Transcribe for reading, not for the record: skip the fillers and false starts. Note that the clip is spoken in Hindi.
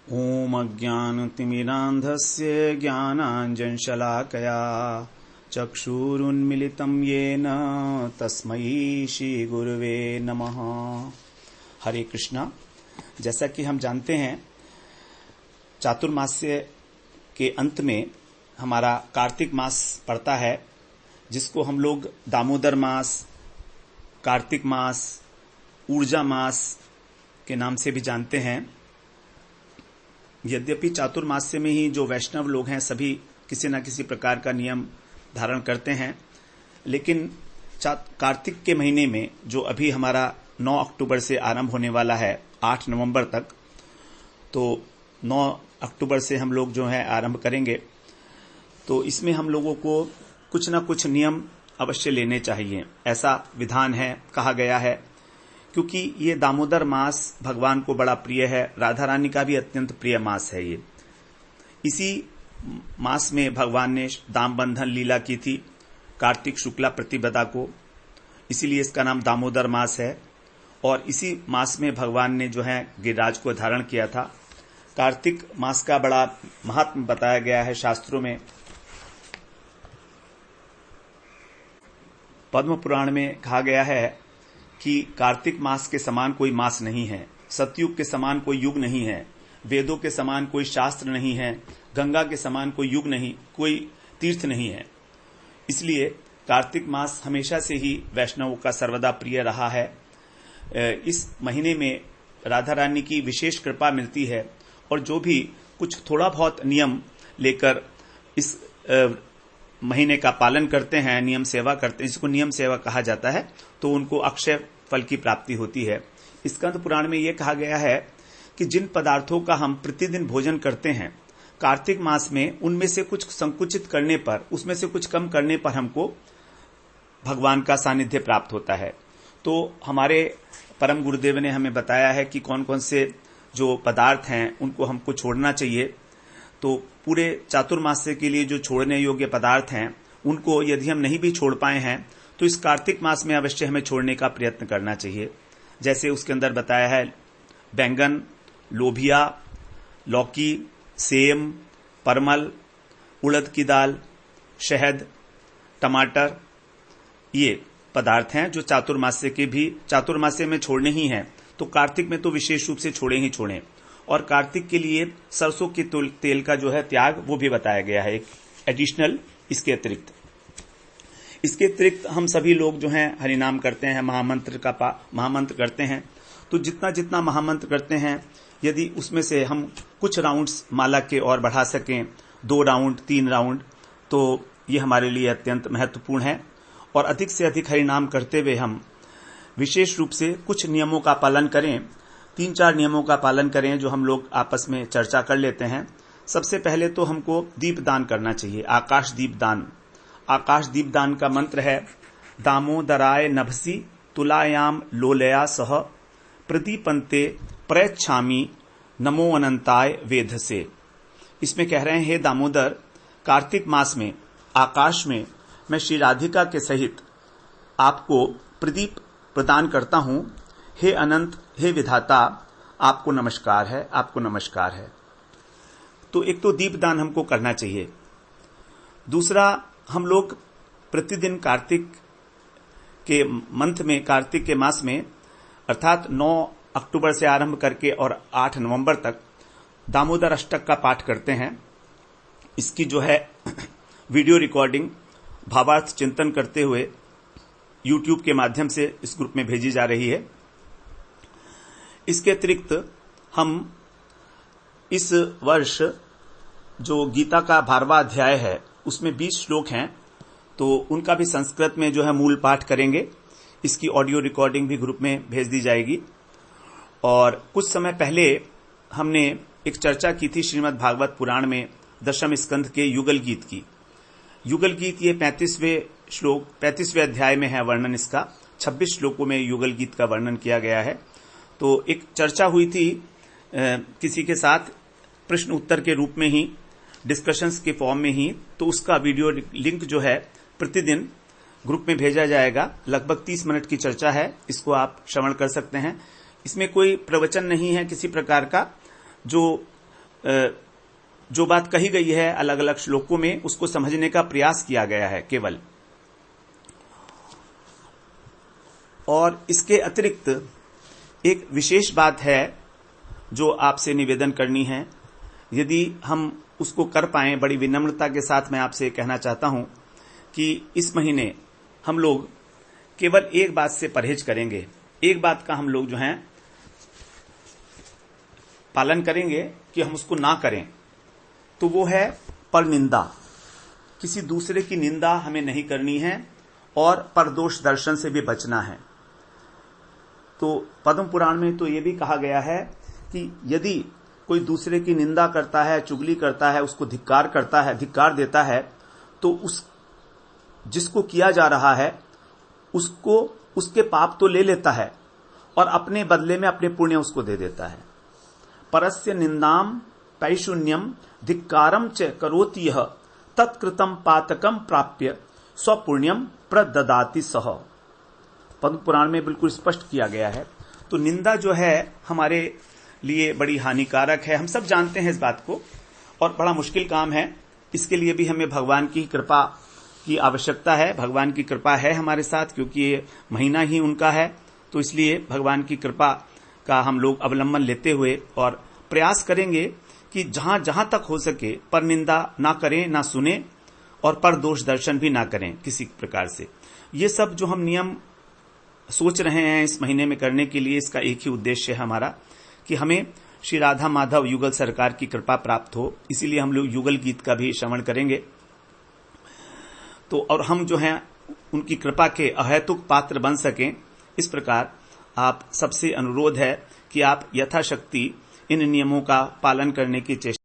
ॐ अज्ञानतिमिरान्धस्य ज्ञानाञ्जनशलाकया चक्षुरुन्मिलितं येन तस्मै श्रीगुरुवे नमः। हरे कृष्णा। जैसा कि हम जानते हैं, चातुर्मास्य के अंत में हमारा कार्तिक मास पड़ता है, जिसको हम लोग दामोदर मास, कार्तिक मास, ऊर्जा मास के नाम से भी जानते हैं। यद्यपि चातुर्मास्य में ही जो वैष्णव लोग हैं सभी किसी न किसी प्रकार का नियम धारण करते हैं, लेकिन कार्तिक के महीने में जो अभी हमारा 9 अक्टूबर से आरंभ होने वाला है 8 नवंबर तक, तो 9 अक्टूबर से हम लोग जो है आरंभ करेंगे। तो इसमें हम लोगों को कुछ न कुछ नियम अवश्य लेने चाहिए, ऐसा विधान है, कहा गया है। क्योंकि ये दामोदर मास भगवान को बड़ा प्रिय है, राधा रानी का भी अत्यंत प्रिय मास है ये। इसी मास में भगवान ने दाम बंधन लीला की थी कार्तिक शुक्ला प्रतिपदा को, इसीलिए इसका नाम दामोदर मास है। और इसी मास में भगवान ने जो है गिरिराज को धारण किया था। कार्तिक मास का बड़ा महात्म बताया गया है शास्त्रों में। पद्म पुराण में कहा गया है कि कार्तिक मास के समान कोई मास नहीं है, सतयुग के समान कोई युग नहीं है, वेदों के समान कोई शास्त्र नहीं है, गंगा के समान कोई युग नहीं, कोई तीर्थ नहीं है। इसलिए कार्तिक मास हमेशा से ही वैष्णवों का सर्वदा प्रिय रहा है। इस महीने में राधा रानी की विशेष कृपा मिलती है, और जो भी कुछ थोड़ा बहुत नियम लेकर इस महीने का पालन करते हैं, नियम सेवा करते हैं, जिसको नियम सेवा कहा जाता है, तो उनको अक्षय फल की प्राप्ति होती है। स्कंद पुराण में यह कहा गया है कि जिन पदार्थों का हम प्रतिदिन भोजन करते हैं, कार्तिक मास में उनमें से कुछ संकुचित करने पर, उसमें से कुछ कम करने पर हमको भगवान का सानिध्य प्राप्त होता है। तो हमारे परम गुरुदेव ने हमें बताया है कि कौन कौन से जो पदार्थ हैं उनको हमको छोड़ना चाहिए। तो पूरे चातुर्मास्य के लिए जो छोड़ने योग्य पदार्थ हैं, उनको यदि हम नहीं भी छोड़ पाए हैं तो इस कार्तिक मास में अवश्य हमें छोड़ने का प्रयत्न करना चाहिए। जैसे उसके अंदर बताया है बैंगन, लोबिया, लौकी, सेम, परमल, उड़द की दाल, शहद, टमाटर, ये पदार्थ हैं जो चातुर्मास्य में छोड़ने ही हैं। तो कार्तिक में तो विशेष रूप से छोड़े ही छोड़े। और कार्तिक के लिए सरसों के तेल का जो है त्याग, वो भी बताया गया है एक एडिशनल। इसके अतिरिक्त हम सभी लोग जो हैं हरिनाम करते हैं, महामंत्र करते हैं। तो जितना जितना महामंत्र करते हैं, यदि उसमें से हम कुछ राउंड्स माला के और बढ़ा सकें, 2 राउंड, 3 राउंड, तो ये हमारे लिए अत्यंत महत्वपूर्ण है। और अधिक से अधिक हरिनाम करते हुए हम विशेष रूप से कुछ नियमों का पालन करें, 3-4 नियमों का पालन करें, जो हम लोग आपस में चर्चा कर लेते हैं। सबसे पहले तो हमको दीपदान करना चाहिए, आकाश दीपदान। आकाश दीपदान का मंत्र है दामोदराय नभसी तुलायाम लोलया सह प्रदीपन्ते प्रयच्छामि नमो अनंताय वेधसे। इसमें कह रहे हैं, हे दामोदर, कार्तिक मास में आकाश में मैं श्री राधिका के सहित आपको प्रदीप प्रदान करता हूं। हे अनंत, हे विधाता, आपको नमस्कार है, आपको नमस्कार है। तो एक तो दीपदान हमको करना चाहिए। दूसरा, हम लोग प्रतिदिन कार्तिक के मंथ में, कार्तिक के मास में, अर्थात 9 अक्टूबर से आरंभ करके और 8 नवंबर तक दामोदर अष्टक का पाठ करते हैं। इसकी जो है वीडियो रिकॉर्डिंग भावार्थ चिंतन करते हुए YouTube के माध्यम से इस ग्रुप में भेजी जा रही है। इसके अतिरिक्त हम इस वर्ष जो गीता का 12वां अध्याय है, उसमें 20 श्लोक हैं, तो उनका भी संस्कृत में जो है मूल पाठ करेंगे। इसकी ऑडियो रिकॉर्डिंग भी ग्रुप में भेज दी जाएगी। और कुछ समय पहले हमने एक चर्चा की थी श्रीमद् भागवत पुराण में 10वें स्कंध के युगल गीत की। युगल गीत ये 35वें अध्याय में है वर्णन इसका। 26 श्लोकों में युगल गीत का वर्णन किया गया है। तो एक चर्चा हुई थी किसी के साथ, प्रश्न उत्तर के रूप में ही, डिस्कशंस के फॉर्म में ही। तो उसका वीडियो लिंक जो है प्रतिदिन ग्रुप में भेजा जाएगा। लगभग 30 मिनट की चर्चा है, इसको आप श्रवण कर सकते हैं। इसमें कोई प्रवचन नहीं है किसी प्रकार का। जो जो बात कही गई है अलग अलग श्लोकों में उसको समझने का प्रयास किया गया है केवल। और इसके अतिरिक्त एक विशेष बात है जो आपसे निवेदन करनी है, यदि हम उसको कर पाएं, बड़ी विनम्रता के साथ मैं आपसे कहना चाहता हूं कि इस महीने हम लोग केवल एक बात से परहेज करेंगे, एक बात का हम लोग जो है पालन करेंगे कि हम उसको ना करें, तो वो है परनिंदा। किसी दूसरे की निंदा हमें नहीं करनी है और परदोष दर्शन से भी बचना है। तो पद्म पुराण में तो ये भी कहा गया है कि यदि कोई दूसरे की निंदा करता है, चुगली करता है, उसको धिक्कार करता है, धिक्कार देता है, तो उस जिसको किया जा रहा है उसको उसके पाप तो ले लेता है और अपने बदले में अपने पुण्य उसको दे देता है। परस्य निंदाम पैशून्यम धिक्कारम च करोति यः तत्कृतम पातकम प्राप्य स्वपुण्यम प्रददाति सह। पद्म पुराण में बिल्कुल स्पष्ट किया गया है। तो निंदा जो है हमारे लिए बड़ी हानिकारक है, हम सब जानते हैं इस बात को, और बड़ा मुश्किल काम है। इसके लिए भी हमें भगवान की कृपा की आवश्यकता है। भगवान की कृपा है हमारे साथ, क्योंकि ये महीना ही उनका है, तो इसलिए भगवान की कृपा का हम लोग अवलंबन लेते हुए और प्रयास करेंगे कि जहां जहां तक हो सके पर निंदा ना करें, ना सुने, और पर दोष दर्शन भी ना करें किसी प्रकार से। ये सब जो हम नियम सोच रहे हैं इस महीने में करने के लिए, इसका एक ही उद्देश्य है हमारा कि हमें श्री राधा माधव युगल सरकार की कृपा प्राप्त हो। इसीलिए हम लोग युगल गीत का भी श्रवण करेंगे। तो और हम जो हैं उनकी कृपा के अहेतुक पात्र बन सकें, इस प्रकार आप सबसे अनुरोध है कि आप यथाशक्ति इन नियमों का पालन करने की चेष्टा